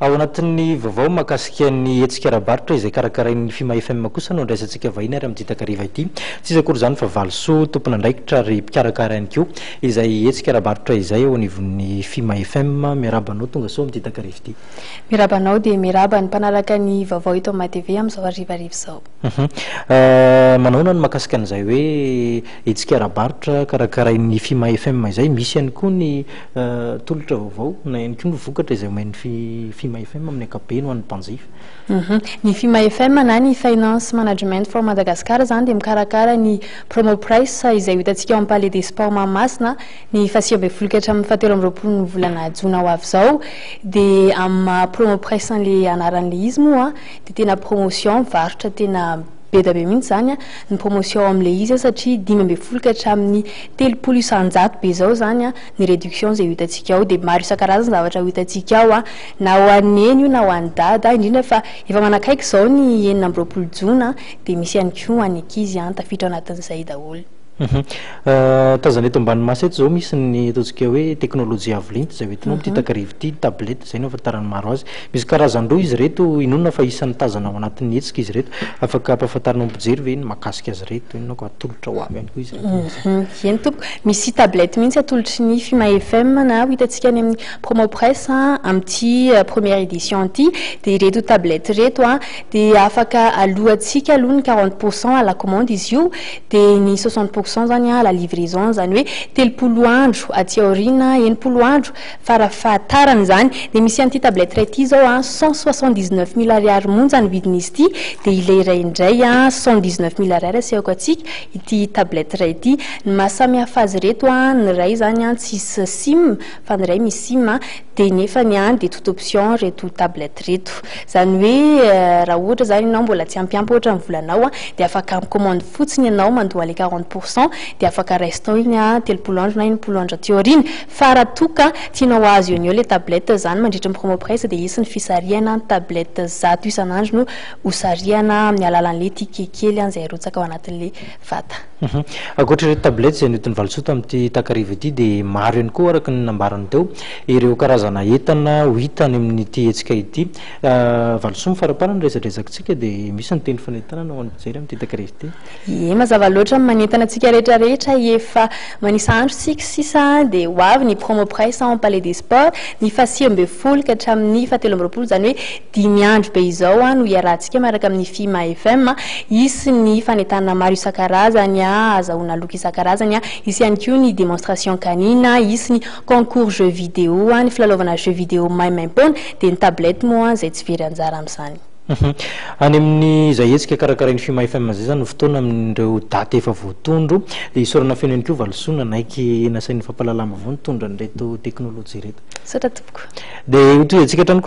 Ao anatin'ny vaovao mahakasika ny hetsika ara-barotra izay karakarain'ny FIMA FM kosa no andraisantsika vahiny ary amin'ny takariva ity. Tsy akory zany fa valosoa tompona andraikitra ary mpikarakara ihany koa izay hetsika ara-barotra izay ao anivon'ny FIMA FM. Miarabanao tonga soa amin'ny takariva ity. Mirabanao dia miraba ny mpanaraka ny vaovao ito amin'ny TV amin'izao arivariva izao. Manao no mahakasika an'izay hoe hetsika ara-barotra karakarain'ny FIMA FM izay misy ihany koa ny tolotra vaovao na ihany koa ny vokatra izay omen'ny FIMA FM amin'ny ankapobeny ho an'ny mpanjifa. Ny FIMA FM na ny Finance Management for Madagascar zany dia mikarakara ny promo price izay hitantsika ao amin'ny Palais des Sports Mahamasina ny 7 hatramin'ny 17 ny volana Jona ho avy izao. Dia amin'ny promo price an'ilay anaran'ilay izy moa dia tena promotion varotra tena be da be mihitsy zany ny promotion amin'ilay izy satria 15 hatramin'ny 300 be izao zany ny réduction izay hitantsika ao. Dia maro isan-karazany zavatra hitantsika ao na ho an'ny eny io na ho an'ny dada indrindra fa efa manakaiky izao ny 9 Jona dia misy ihany koa any ankizy tafiditra anatin'izay daholo. Tazana eto ambany masy eto zao misy ny ataontsika hoe teknôlôjia avolenta izay hoentinao amin'ity takariva ity tablety izay no ahafantarany maro azy. Misy karazan-droa izy reto, inona fa isan'ny tazana ao anatin'ny hetsika izy reto afaka ampahafantarinao mpijery ve ny mahakasika azy reto inona ko atolotra ho avy ihany koa izy reto. Eny tompoko misy tablety mihitsy atolotry ny FIMA FM na hitantsika any amin'ny promo price amin'ity première édition ity. Dia reto tablety reto dia afaka alohantsika aloha ny 40% à la commande izy io dia ny 60% zany la livraison zany hoe 30 andro aty aorina 90 andro farafahatarany zany. Dia misy an'ity tablety iray ity zao 179 000 ariary monja ny vidin'izy ity. Dia ilay iray indray 119 000 ariary asiako atsika ity tablety iray ity. Ny mahasamy hafa azy reto ny iray zany tsisy sim fa ny iray misy sim dia nefa ny dia toute option reto tablety reto. Zany hoe raha ohatra zany ianao mbola tsy ampiampy ohatra ny volanao dia afaka commande fotsiny ianao mandoa le 40% dia afaka restao iny 30 andro na 90 andro aty aorina. Fa raha toka tianao azy eo le tablety zany mandritra ny promo price dia isy ny fisariana tablety 100 isan'andro no hosariana amin'ny alalan'le ticket kely izay arotsaka ao anatin'le vata. Ankoatra reto tablety izay nentin'ny valosoa tamin'ity takariva ity dia maro ihany koa araka ny nambarany teo ireo karazana entana ho hitany amin'ity hetsika ity. Valosoa mifaraparany resadresakitsika dia misy ny teny fanentanana ho an'ny mpijery amin'ity takariva ity. Mazava loatra manentana antsika rehetrarehetra efa manisa andro sisa dia ho avy ny promo price ao Palais des Sports ny 7 hatramin'ny 17 zany hoe 5 andro be izao no iarahantsika miaraka amin'ny FIMA FM. Isy ny fanentana maro isan-karazany azahoana loka isan-karazany isy ihany koa ny démonstration canine, isy ny concours jeux vidéo ny filalaovana jeux vidéo maimaim-poana dia ny tablety moa izay tsy very anjara amin'izany. Any amin'ny izay hetsika karakarain'ny FIMA FM zay zany fotoana amin'ireo daty efa voatondro dia isorana feno ihany koa valosoa naiky nasain'ny fampalalama avao nitondra an'ireto teknôlôjia reto. Sotra tompoko. Dia ito hetsika hatrany